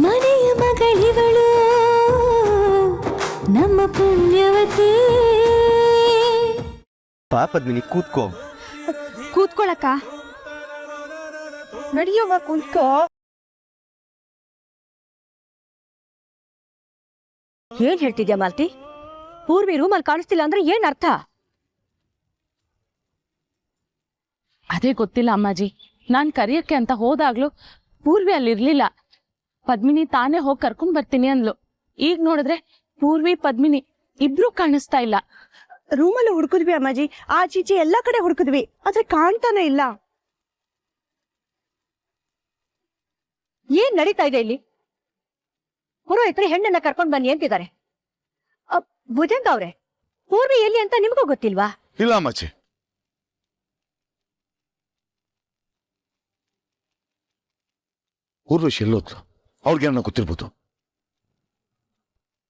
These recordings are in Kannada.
ಮನೆಯ ಮಗಳಿವಳು ನಮ್ಮ ಪುಣ್ಯವತಿ. ಪಾಪದ್ಮಿನಿ ಕೂತ್ಕೋ. ಕೂತ್ಕೊಳಕ್ಕ ನಡಿಯವ್ವ ಕೂತ್ಕೋ. ಏನ್ ಹೇಳ್ತಿದ್ಯಾ ಮಾಲ್ತಿ? ಪೂರ್ವಿ ರೂಮಲ್ಲಿ ಕಾಣಿಸ್ತಿಲ್ಲ ಅಂದ್ರೆ ಏನ್ ಅರ್ಥ? ಅದೇ ಗೊತ್ತಿಲ್ಲ ಅಮ್ಮಾಜಿ. ನಾನ್ ಕರಿಯಕ್ಕೆ ಅಂತ ಹೋದಾಗ್ಲೂ ಪೂರ್ವಿ ಅಲ್ಲಿರ್ಲಿಲ್ಲ. ಪದ್ಮಿನಿ ತಾನೇ ಹೋಗಿ ಕರ್ಕೊಂಡ್ ಬರ್ತೀನಿ ಅಂದ್ಲು. ಈಗ ನೋಡಿದ್ರೆ ಪೂರ್ವಿ ಪದ್ಮಿನಿ ಇಬ್ರು ಕಾಣಿಸ್ತಾ ಇಲ್ಲ. ರೂಮಲ್ಲಿ ಹುಡುಕಿದ್ವಿ ಅಮ್ಮಾಜಿ, ಆಚೀಚೆ ಎಲ್ಲಾ ಕಡೆ ಹುಡುಕಿದ್ವಿ, ಆದ್ರೆ ಕಾಣ್ತಾನೆ ಇಲ್ಲ. ಏನ್ ನಡೀತಾ ಇದೆ ಇಲ್ಲಿ? ಪುರೋಹಿತರು ಹೆಣ್ಣನ್ನ ಕರ್ಕೊಂಡ್ ಬನ್ನಿ ಅಂತಿದ್ದಾರೆ. ಭುಜಂಗ ಅವ್ರೆ, ಪೂರ್ವಿ ಎಲ್ಲಿ ಅಂತ ನಿಮ್ಗೂ ಗೊತ್ತಿಲ್ವಾ? ಇಲ್ಲ ಅಮ್ಮಾಜಿ. ಊರ್ವಶಿ ಎಲ್ಲೋದ್ಲು? ಅವ್ರಿಗೇನ ಗೊತ್ತಿರ್ಬೋದು.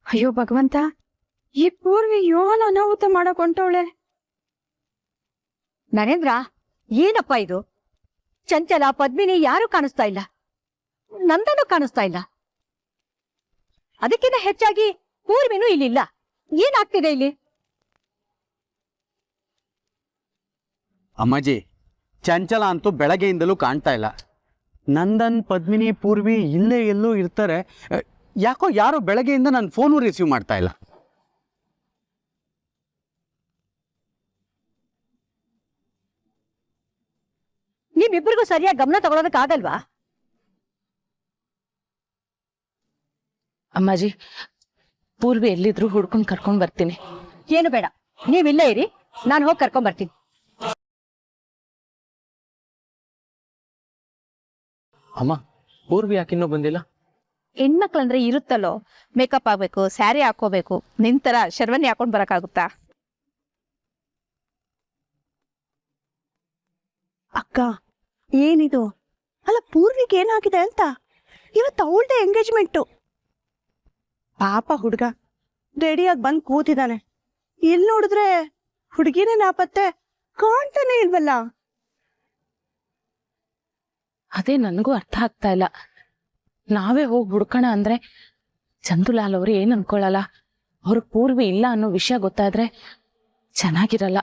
ಅಯ್ಯೋ ಭಗವಂತ, ಈ ಪೂರ್ವಿ ಯೋನ ಅನಾಹುತ ಮಾಡಕ್ ಹೊಂಟವಳೆ. ನರೇಂದ್ರ, ಏನಪ್ಪ ಇದು? ಚಂಚಲ, ಪದ್ಮಿನಿ ಯಾರು ಕಾಣಿಸ್ತಾ ಇಲ್ಲ, ನಂದನೂ ಕಾಣಿಸ್ತಾ ಇಲ್ಲ. ಅದಕ್ಕಿಂತ ಹೆಚ್ಚಾಗಿ ಪೂರ್ವಿನೂ ಇಲ್ಲಿಲ್ಲ. ಏನಾಗ್ತಿದೆ ಇಲ್ಲಿ? ಅಮ್ಮಾಜಿ, ಚಂಚಲ ಅಂತೂ ಬೆಳಗ್ಗೆಯಿಂದಲೂ ಕಾಣ್ತಾ ಇಲ್ಲ. ನಂದನ್, ಪದ್ಮಿನಿ, ಪೂರ್ವಿ ಇಲ್ಲೇ ಎಲ್ಲೂ ಇರ್ತಾರೆ. ಯಾಕೋ ಯಾರೋ ಬೆಳಗ್ಗೆಯಿಂದ ನನ್ನ ಫೋನು ರಿಸೀವ್ ಮಾಡ್ತಾ ಇಲ್ಲ. ನಿಮ್ಮಿಬ್ಬರಿಗೂ ಸರಿಯಾಗಿ ಗಮನ ತಗೊಳೋದಕ್ಕಾಗಲ್ವಾ? ಅಮ್ಮಾಜಿ, ಪೂರ್ವಿ ಎಲ್ಲಿದ್ರು ಹುಡ್ಕೊಂಡ್ ಕರ್ಕೊಂಡ್ ಬರ್ತೀನಿ. ಏನು ಬೇಡ, ನೀವಿಲ್ಲೇ ಇರಿ, ನಾನು ಹೋಗಿ ಕರ್ಕೊಂಡ್ ಬರ್ತೀನಿ. ಅಮ್ಮ, ಪೂರ್ವಿ ಯಾಕಿನ್ನೂ ಬಂದಿಲ್ಲ? ಹೆಣ್ಮಕ್ಳಂದ್ರೆ ಇರುತ್ತಲ್ಲೋ, ಮೇಕಪ್ ಆಗ್ಬೇಕು, ಸ್ಯಾರಿ ಹಾಕೋಬೇಕು, ನಿಂತರ ಶರ್ವನಿ ಹಾಕೊಂಡ್ ಬರಕಾಗುತ್ತಾ? ಅಕ್ಕ, ಏನಿದು? ಅಲ್ಲ, ಪೂರ್ವಿಗೆ ಏನಾಗಿದೆ ಅಂತ? ಇವತ್ತು ಅವಳದೇ ಎಂಗೇಜ್ಮೆಂಟು. ಪಾಪ ಹುಡುಗ ರೆಡಿಯಾಗಿ ಬಂದು ಕೂತಿದ್ದಾನೆ. ಇಲ್ಲಿ ನೋಡಿದ್ರೆ ಹುಡುಗಿನೇ ನಾಪತ್ತೆ, ಕಾಣ್ತಾನೆ ಇಲ್ವಲ್ಲ. ಅದೇ ನನಗೂ ಅರ್ಥ ಆಗ್ತಾ ಇಲ್ಲ. ನಾವೇ ಹೋಗಿ ಹುಡ್ಕೋಣ ಅಂದ್ರೆ ಚಂದುಲಾಲ್ ಅವ್ರು ಏನ್ ಅನ್ಕೊಳ್ಳಲ್ಲ. ಅವ್ರ ಪೂರ್ವಿ ಇಲ್ಲ ಅನ್ನೋ ವಿಷಯ ಗೊತ್ತಾದ್ರೆ ಚೆನ್ನಾಗಿರಲ್ಲ.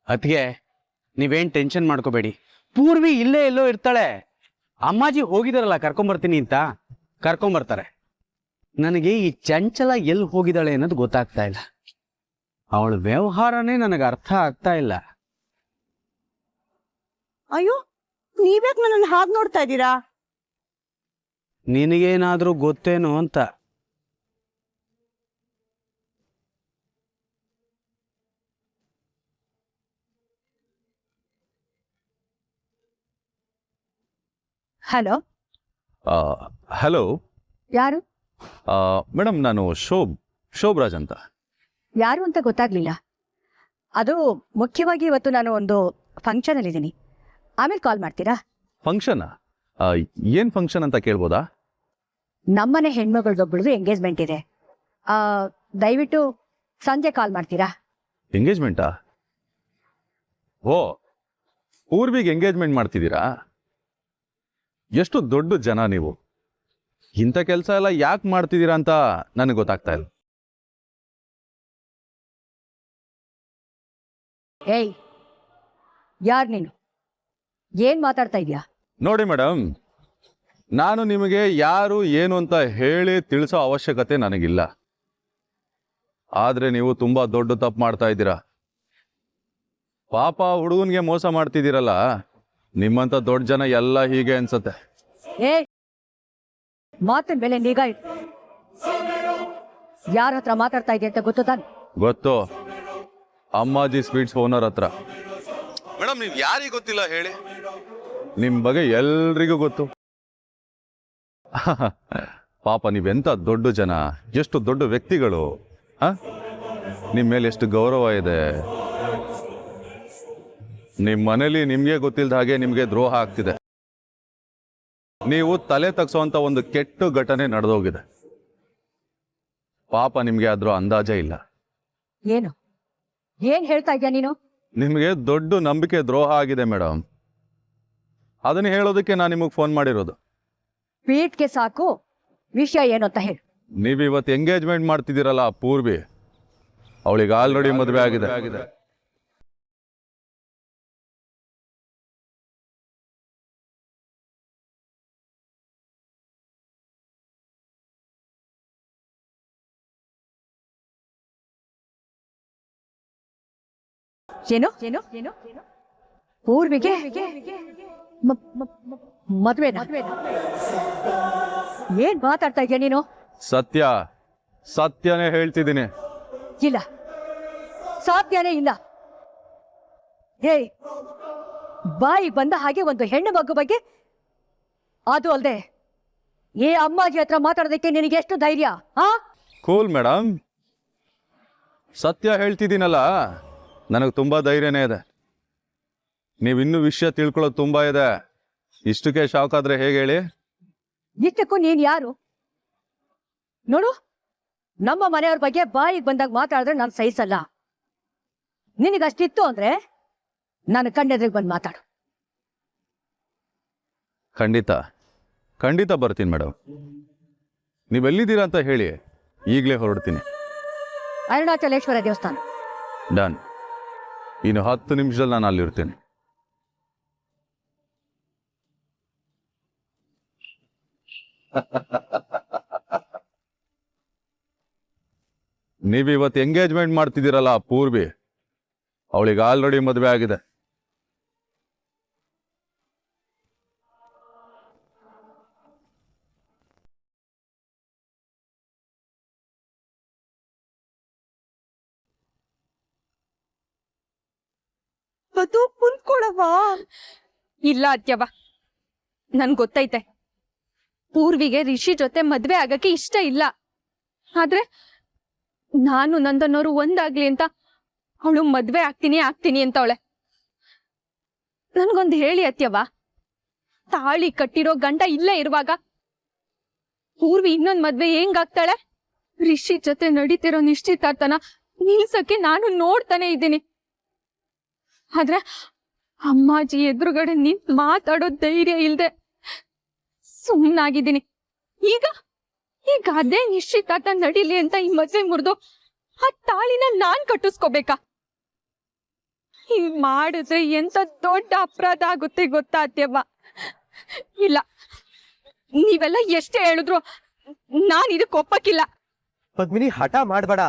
ಅದ್ಗೆ ನೀವೇನ್ ಟೆನ್ಷನ್ ಮಾಡ್ಕೋಬೇಡಿ. ಪೂರ್ವಿ ಇಲ್ಲೇ ಎಲ್ಲೋ ಇರ್ತಾಳೆ. ಅಮ್ಮಾಜಿ ಹೋಗಿದಾರಲ್ಲ ಕರ್ಕೊಂಬರ್ತೀನಿ ಅಂತ, ಕರ್ಕೊಂಬರ್ತಾರೆ. ನನಗೆ ಈ ಚಂಚಲ ಎಲ್ಲಿ ಹೋಗಿದ್ದಾಳೆ ಅನ್ನೋದು ಗೊತ್ತಾಗ್ತಾ ಇಲ್ಲ. ಅವಳ ವ್ಯವಹಾರನೇ ನನಗೆ ಅರ್ಥ ಆಗ್ತಾ ಇಲ್ಲ. ಅಯ್ಯೋ, ನೀವ್ಯಾಕೆ ನನ್ನನ್ನು ಹಾಗೆ ನೋಡ್ತಾ ಇದ್ದೀರಾ? ನಿನಗೇನಾದ್ರೂ ಗೊತ್ತೇನೋ ಅಂತ. Hello, hello. ಯಾರು? ಮೇಡಮ್, ನಾನು ಶೋಭರಾಜ್ ಅಂತ. ಯಾರು ಅಂತ ಗೊತ್ತಾಗ್ಲಿಲ್ಲ. ಅದು ಮುಖ್ಯವಾಗಿ ಇವತ್ತು ನಾನು ಒಂದು ಫಂಕ್ಷನ್ ಅಲ್ಲಿ ಇದ್ದೀನಿ. ಆಮೇಲೆ ಕಾಲ್ ಮಾಡ್ತೀರಾ? ಫಂಕ್ಷನ್? ಏನ್ ಫಂಕ್ಷನ್ ಅಂತ ಕೇಳ್ಬೋದಾ? ನಮ್ಮನೆ ಹೆಣ್ಮಗಳದೊಬ್ಬಳದು ಎಂಗೇಜ್ಮೆಂಟ್ ಇದೆ. ದಯವಿಟ್ಟು ಸಂಜೆ ಕಾಲ್ ಮಾಡ್ತೀರಾ? ಎಂಗೇಜ್ಮೆಂಟಾ? ಓ, ಪೂರ್ವಿಗೆ ಎಂಗೇಜ್ಮೆಂಟ್ ಮಾಡ್ತಿದ್ದೀರಾ? ಎಷ್ಟು ದೊಡ್ಡ ಜನ ನೀವು. ಇಂಥ ಕೆಲಸ ಎಲ್ಲ ಯಾಕೆ ಮಾಡ್ತಿದ್ದೀರಾ ಅಂತ ನನಗೆ ಗೊತ್ತಾಗ್ತಾ ಇಲ್ಲ. ಏಯ್, ಯಾರು ನೀನು? ಏನ್ ಮಾತಾಡ್ತಾ ಇದೀಯಾ? ನೋಡಿ ಮೇಡಮ್, ನಾನು ನಿಮಗೆ ಯಾರು ಏನು ಅಂತ ಹೇಳಿ ತಿಳಿಸೋ ಅವಶ್ಯಕತೆ ನನಗಿಲ್ಲ. ಆದ್ರೆ ನೀವು ತುಂಬಾ ದೊಡ್ಡ ತಪ್ಪು ಮಾಡ್ತಾ ಇದ್ದೀರಾ. ಪಾಪ ಹುಡುಗನ್ಗೆ ಮೋಸ ಮಾಡ್ತಿದ್ದೀರಲ್ಲ, ನಿಮ್ಮಂತ ದೊಡ್ಡ ಜನ ಎಲ್ಲ ಹೀಗೆ ಅನ್ಸತ್ತೆ. ಏ, ಮಾತಿನ ಬೆಲೆ ನೀಗ ಯಾರ ಹತ್ರ ಮಾತಾಡ್ತಾ ಇದೆಯಾ ಅಂತ ಗೊತ್ತು ತಾನೆ? ಗೊತ್ತು, ಅಮ್ಮಾಜಿ ಸ್ವೀಟ್ಸ್ ಓನರ್ ಹತ್ರ. ಮೇಡಮ್, ನೀವು ಯಾರಿಗೆ ಗೊತ್ತಿಲ್ಲ ಹೇಳಿ? ನಿಮ್ ಬಗ್ಗೆ ಎಲ್ರಿಗೂ ಗೊತ್ತು. ಪಾಪ ನೀವೆಂತ ದೊಡ್ಡ ಜನ, ಎಷ್ಟು ದೊಡ್ಡ ವ್ಯಕ್ತಿಗಳು. ನಿಮ್ಮ ಮೇಲೆ ಎಷ್ಟು ಗೌರವ ಇದೆ. ನಿಮ್ಮ ಮನೇಲಿ ನಿಮ್ಗೆ ಗೊತ್ತಿಲ್ಲದ ಹಾಗೆ ನಿಮ್ಗೆ ದ್ರೋಹ ಆಗ್ತಿದೆ. ನೀವು ತಲೆ ತಗ್ಸೋಂತ ಒಂದು ಕೆಟ್ಟ ಘಟನೆ ನಡೆದೋಗಿದೆ. ಪಾಪ ನಿಮ್ಗೆ ಅದ್ರ ಅಂದಾಜೇ ಇಲ್ಲ. ಏನು ಏನ್ ಹೇಳ್ತಾ ಇದ್ಯಾ ನೀನು? ನಿಮ್ಗೆ ದೊಡ್ಡ ನಂಬಿಕೆ ದ್ರೋಹ ಆಗಿದೆ ಮೇಡಮ್. ಅದನ್ನ ಹೇಳೋದಕ್ಕೆ ನಾನು ನಿಮಗೆ ಫೋನ್ ಮಾಡಿರೋದು. ಪೀಟ್ಗೆ ಸಾಕು, ವಿಷಯ ಏನು ಅಂತ ಹೇಳು. ನೀವು ಇವತ್ತು ಎಂಗೇಜ್ಮೆಂಟ್ ಮಾಡ್ತಿದ್ದೀರಲ್ಲ ಪೂರ್ವಿ, ಅವಳಿಗೆ ಆಲ್ರೆಡಿ ಮದುವೆ ಆಗಿದೆ. ಏನು ಏನು ಏನು ಪೂರ್ವಿಗೆ ಮದ್ವೆ ಏನ್ ಮಾತಾಡ್ತಾ ಇದೀಯ ನೀನು? ಸತ್ಯ, ಸತ್ಯನೇ ಹೇಳ್ತಿದ್ದೀನಿ. ಇಲ್ಲ, ಸಾಧ್ಯನೇ ಇಲ್ಲ. ಏಯ್, ಬಾಯಿ ಬಂದ ಹಾಗೆ ಒಂದು ಹೆಣ್ಣು ಮಗು ಬಗ್ಗೆ, ಅದು ಅಲ್ದೆ ಏ ಅಮ್ಮಾಜಿ ಹತ್ರ ಮಾತಾಡೋದಕ್ಕೆ ನಿನಗೆ ಎಷ್ಟು ಧೈರ್ಯ? ಹಾ, ಕೂಲ್ ಮೇಡಮ್, ಸತ್ಯ ಹೇಳ್ತಿದ್ದೀನಲ್ಲ, ನನಗೆ ತುಂಬ ಧೈರ್ಯನೇ ಇದೆ. ನೀವಿನ್ನೂ ವಿಷಯ ತಿಳ್ಕೊಳ್ಳೋದು ತುಂಬ ಇದೆ. ಇಷ್ಟಕ್ಕೆ ಶಾಕ್ ಆದ್ರೆ ಹೇಗೆ ಹೇಳಿ? ಇಷ್ಟಕ್ಕೂ ನೀನ್ ಯಾರು? ನೋಡು, ನಮ್ಮ ಮನೆಯವ್ರ ಬಗ್ಗೆ ಬಾಯಿಗೆ ಬಂದಾಗ ಮಾತಾಡಿದ್ರೆ ನಾನು ಸಹಿಸಲ್ಲ. ನಿನಗಷ್ಟಿತ್ತು ಅಂದ್ರೆ ನಾನು ಕಣ್ಣೆದ್ರಿಗೆ ಬಂದು ಮಾತಾಡು. ಖಂಡಿತ ಖಂಡಿತ ಬರ್ತೀನಿ ಮೇಡಮ್. ನೀವೆಲ್ಲಿದ್ದೀರಾ ಅಂತ ಹೇಳಿ, ಈಗಲೇ ಹೊರಡ್ತೀನಿ. ಅರುಣಾಚಲೇಶ್ವರ ದೇವಸ್ಥಾನ. ಡನ್. ಇನ್ನು 10 ನಿಮಿಷದಲ್ಲಿ ನಾನು ಅಲ್ಲಿರ್ತೀನಿ. ನೀವಿವತ್ತು ಎಂಗೇಜ್ಮೆಂಟ್ ಮಾಡ್ತಿದ್ದೀರಲ್ಲ ಪೂರ್ವಿ, ಅವಳಿಗೆ ಆಲ್ರೆಡಿ ಮದುವೆ ಆಗಿದೆ. ಅದು ಕುಂತ್ಕೊಳವಾ? ಇಲ್ಲ ಅತ್ಯವ, ನನ್ ಗೊತ್ತೈತೆ ಪೂರ್ವಿಗೆ ರಿಷಿ ಜೊತೆ ಮದ್ವೆ ಆಗಕ್ಕೆ ಇಷ್ಟ ಇಲ್ಲ. ಆದ್ರೆ ನಾನು ನಂದನವರು ಒಂದಾಗ್ಲಿ ಅಂತ ಅವಳು ಮದ್ವೆ ಆಗ್ತೀನಿ ಅಂತ ಅವಳೆ. ನನ್ಗೊಂದು ಹೇಳಿ ಅತ್ಯವ, ತಾಳಿ ಕಟ್ಟಿರೋ ಗಂಡ ಇಲ್ಲೇ ಇರುವಾಗ ಪೂರ್ವಿ ಇನ್ನೊಂದ್ ಮದ್ವೆ ಹೆಂಗಾಗ್ತಾಳೆ? ರಿಷಿ ಜೊತೆ ನಡೀತಿರೋ ನಿಶ್ಚಿತಾರ್ಥನ ನಿಲ್ಸಕ್ಕೆ ನಾನು ನೋಡ್ತಾನೆ ಇದ್ದೀನಿ. ಆದ್ರೆ ಅಮ್ಮಾಜಿ ಎದುರುಗಡೆ ನಿಂತ್ ಮಾತಾಡೋ ಧೈರ್ಯ ಇಲ್ದೆ ಸುಮ್ಮನಾಗಿದ್ದೀನಿ. ಈಗ ಅದೇ ನಿಶ್ಚಿತಾರ್ಥ ನಡೀಲಿ ಅಂತ ಈ ಮದ್ವೆ ಮುರಿದು ಆ ತಾಳಿನ ನಾನ್ ಕಟ್ಟಿಸ್ಕೋಬೇಕಾ? ಹಿಂಗ್ ಮಾಡಿದ್ರೆ ಎಂತ ದೊಡ್ಡ ಅಪರಾಧ ಆಗುತ್ತೆ ಗೊತ್ತಾ ಅತ್ಯವ್ವ? ಇಲ್ಲ, ನೀವೆಲ್ಲ ಎಷ್ಟೇ ಹೇಳಿದ್ರು ನಾನ್ ಇದಕ್ಕೆ ಒಪ್ಪಕ್ಕಿಲ್ಲ. ಪದ್ಮಿನಿ, ಹಠ ಮಾಡಬೇಡ.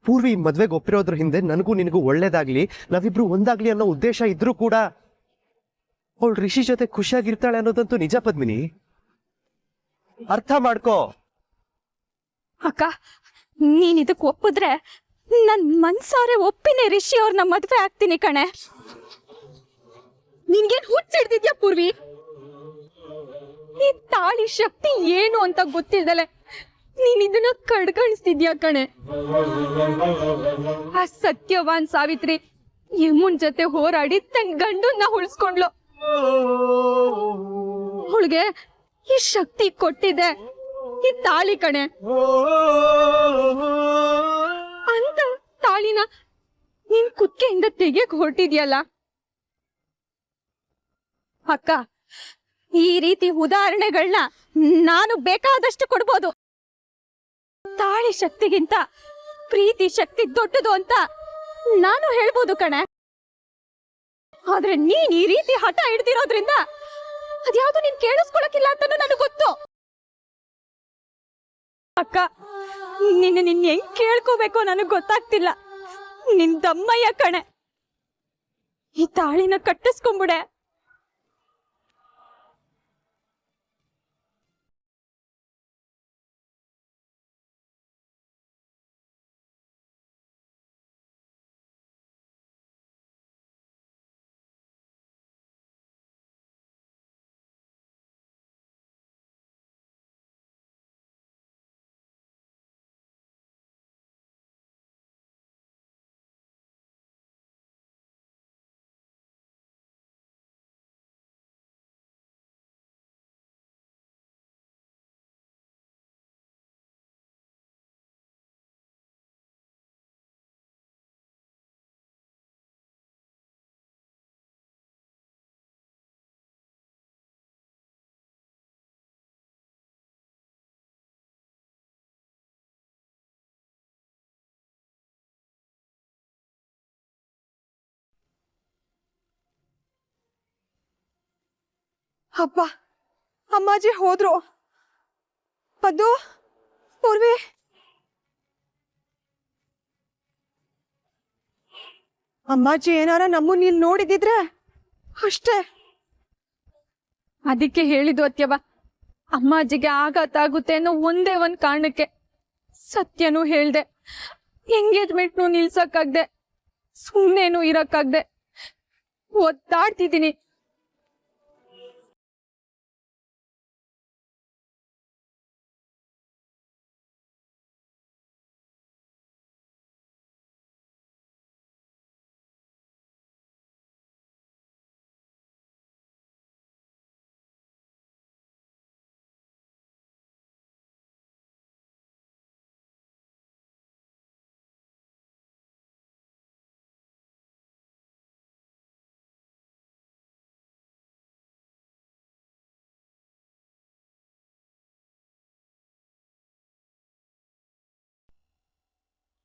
ಪೂರ್ವಿ ಮದ್ವೆಗೆ ಒಪ್ಪಿರೋದ್ರ ಹಿಂದೆ ನನಗೂ ನಿನಗೂ ಒಳ್ಳೇದಾಗ್ಲಿ, ನಾವಿಬ್ರು ಒಂದಾಗ್ಲಿ ಅನ್ನೋ ಉದ್ದೇಶ ಇದ್ರೂ ಕೂಡ ಅವಳು ರಿಷಿ ಜೊತೆ ಖುಷಿಯಾಗಿರ್ತಾಳೆ ಅನ್ನೋದಂತೂ ನಿಜ ಪದ್ಮಿನಿ. ಅರ್ಥ ಮಾಡ್ಕೋ. ಅಕ್ಕ, ನೀನ್ ಇದಕ್ ಒಪ್ಪಿದ್ರೆ ನನ್ ಮನ್ಸಾರೆ ಒಪ್ಪಿನೇ ರಿಷಿ ಅವ್ರನ್ನ ಮದ್ವೆ ಆಗ್ತೀನಿ ಕಣೆ. ನಿನ್ಗೇನ್ ಹುಚ್ಚಿಡ್ದಿದ್ಯಾ ಪೂರ್ವಿ? ಈ ತಾಳಿ ಶಕ್ತಿ ಏನು ಅಂತ ಗೊತ್ತಿದ್ದಲೆ ನೀನ್ ಇದನ್ನ ಕಡ್ಗಣಿಸ್ತಿದ್ಯಾ ಕಣೆ. ಆ ಸತ್ಯವಾನ್ ಸಾವಿತ್ರಿ ಯಮುನ್ ಜೊತೆ ಹೋರಾಡಿ ತನ್ ಗಂಡನ್ನ ಉಳಿಸ್ಕೊಂಡ್ಲು. ಅವಳಿಗೆ ಈ ಶಕ್ತಿ ಕೊಟ್ಟಿದೆ ಈ ತಾಳಿ ಕಣೆ. ಅಂತ ತಾಳಿನ ನಿನ್ ಕುತ್ತಿಗೆಯಿಂದ ತೆಗಿಯಕ್ ಹೊರಟಿದ್ಯಲ್ಲ ಅಕ್ಕ. ಈ ರೀತಿ ಉದಾಹರಣೆಗಳನ್ನ ನಾನು ಬೇಕಾದಷ್ಟು ಕೊಡ್ಬೋದು. ತಾಳಿ ಶಕ್ತಿಗಿಂತ ಪ್ರೀತಿ ಶಕ್ತಿ ದೊಡ್ಡದು ಅಂತ ನಾನು ಹೇಳ್ಬೋದು ಕಣೆ. ಆದ್ರೆ ನೀನ್ ಈ ರೀತಿ ಹಠ ಹಿಡ್ದಿರೋದ್ರಿಂದ ಅದ್ಯಾವ್ದು ನೀನ್ ಕೇಳಿಸ್ಕೊಳಕಿಲ್ಲ ಅಂತ ನನಗೆ ಗೊತ್ತು ಅಕ್ಕ. ನಿನ್ನ ಹೆಂಗ್ ಕೇಳ್ಕೋಬೇಕೋ ನನಗ್ ಗೊತ್ತಾಗ್ತಿಲ್ಲ. ನಿನ್ ದಮ್ಮಯ್ಯ ಕಣೆ. ಈ ತಾಳಿನ ಕಟ್ಟಿಸ್ಕೊಂಬಿಡೆ. ಅಪ್ಪ ಅಮ್ಮಾಜಿ ಹೋದ್ರು. ಪದ್ದು, ಪೂರ್ವಿ, ಅಮ್ಮಾಜಿ ಏನಾರ ನಮ್ಮನ್ನ ಇಲ್ಲಿ ನೋಡಿದಿದ್ರೆ ಅಷ್ಟೇ. ಅದಕ್ಕೆ ಹೇಳಿದ್ದು ಅತ್ಯವ, ಅಮ್ಮಾಜಿಗೆ ಆಘಾತ ಆಗುತ್ತೆ ಅನ್ನೋ ಒಂದೇ ಒಂದ್ ಕಾರಣಕ್ಕೆ ಸತ್ಯನೂ ಹೇಳ್ದೆ, ಎಂಗೇಜ್ಮೆಂಟ್ನು ನಿಲ್ಸಕ್ಕಾಗ್ದೆ, ಸುಮ್ಮನೇನು ಇರಕ್ಕಾಗ್ದೆ ಒದ್ದಾಡ್ತಿದ್ದೀನಿ.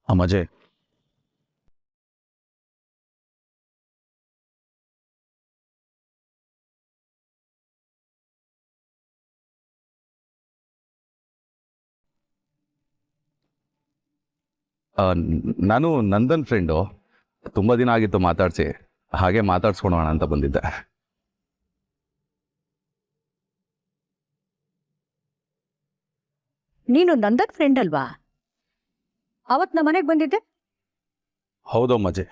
ಅಮ್ಮಾಜಿ, ನಾನು ನಂದನ್ ಫ್ರೆಂಡು. ತುಂಬ ದಿನ ಆಗಿತ್ತು ಮಾತಾಡಿಸಿ, ಹಾಗೆ ಮಾತಾಡ್ಸ್ಕೊಳೋಣ ಅಂತ ಬಂದಿದ್ದೆ. ನೀನು ನಂದನ್ ಫ್ರೆಂಡ್ ಅಲ್ವಾ? ಅವತ್ ನಮ್ಮ ಮನೆಗೆ ಬಂದಿದ್ದೆ. ಹೌದು ಅಮ್ಮಾಜಿ,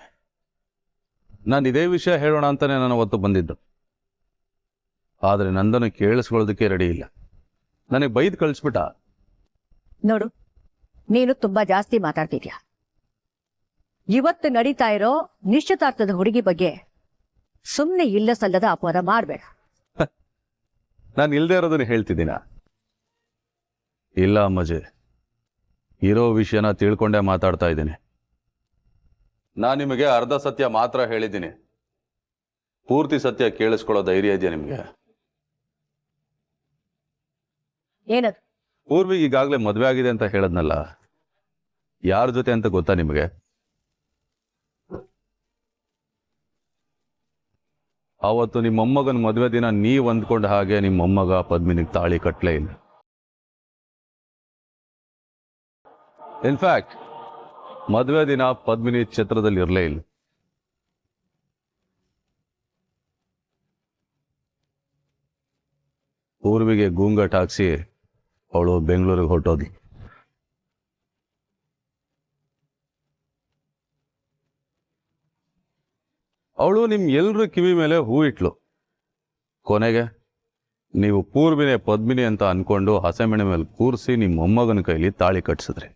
ನಾನು ಇದೇ ವಿಷಯ ಹೇಳೋಣ ಅಂತಾನೆ ನಾನು ಅವತ್ತು ಬಂದಿದ್ದು. ಆದರೆ ನಂದನ್ನು ಕೇಳಿಸ್ಕೊಳ್ಳೋದಕ್ಕೆ ರೆಡಿ ಇಲ್ಲ. ನನಗೆ ಬೈದು ಕಳಿಸ್ಬಿಟ್ಟ. ನೋಡು, ನೀನು ತುಂಬಾ ಜಾಸ್ತಿ ಮಾತಾಡ್ತಿದ್ಯಾ. ಇವತ್ತು ನಡೀತಾ ಇರೋ ನಿಶ್ಚಿತಾರ್ಥದ ಹುಡುಗಿ ಬಗ್ಗೆ ಸುಮ್ಮನೆ ಇಲ್ಲ ಸಲ್ಲದ ಅಪವಾದ ಮಾಡಬೇಡ. ನಾನು ಇಲ್ಲದೆ ಇರೋದನ್ನ ಹೇಳ್ತಿದ್ದೀನ? ಇಲ್ಲ ಅಮ್ಮಾಜಿ, ಇರೋ ವಿಷಯನ ತಿಳ್ಕೊಂಡೇ ಮಾತಾಡ್ತಾ ಇದ್ದೀನಿ. ನಾನು ನಿಮಗೆ ಅರ್ಧ ಸತ್ಯ ಮಾತ್ರ ಹೇಳಿದ್ದೀನಿ. ಪೂರ್ತಿ ಸತ್ಯ ಕೇಳಿಸ್ಕೊಳ್ಳೋ ಧೈರ್ಯ ಇದೆಯಾ ನಿಮಗೆ? ಏನದು? ಪೂರ್ವಿಗೆ ಈಗಾಗಲೇ ಮದುವೆ ಆಗಿದೆ ಅಂತ ಹೇಳದ್ನಲ್ಲ, ಯಾರ ಜೊತೆ ಅಂತ ಗೊತ್ತಾ ನಿಮಗೆ? ಅವತ್ತು ನಿಮ್ಮ ಮೊಮ್ಮಗನ ಮದುವೆ ದಿನ ನೀವು ಅಂದ್ಕೊಂಡ ಹಾಗೆ ನಿಮ್ಮ ಮೊಮ್ಮಗ ಪದ್ಮಿನಿಗೆ ತಾಳಿ ಕಟ್ಟಲೇ ಇಲ್ಲ. ಇನ್ಫ್ಯಾಕ್ಟ್ ಮದುವೆ ದಿನ ಪದ್ಮಿನಿ ಛತ್ರದಲ್ಲಿ ಇರಲೇ ಇಲ್ಲ. ಪೂರ್ವಿಗೆ ಗೂಂಗಟ್ ಹಾಕ್ಸಿ ಅವಳು ಬೆಂಗಳೂರಿಗೆ ಹೊರಟೋದ್ಲು. ಅವಳು ನಿಮ್ ಎಲ್ರ ಕಿವಿ ಮೇಲೆ ಹೂ ಇಟ್ಲು. ಕೊನೆಗೆ ನೀವು ಪೂರ್ವಿನೇ ಪದ್ಮಿನಿ ಅಂತ ಅನ್ಕೊಂಡು ಹಸೆಮಣೆ ಮೇಲೆ ಕೂರಿಸಿ ನಿಮ್ಮ ಮೊಮ್ಮಗನ ಕೈಲಿ ತಾಳಿ ಕಟ್ಸಿದ್ರಿ.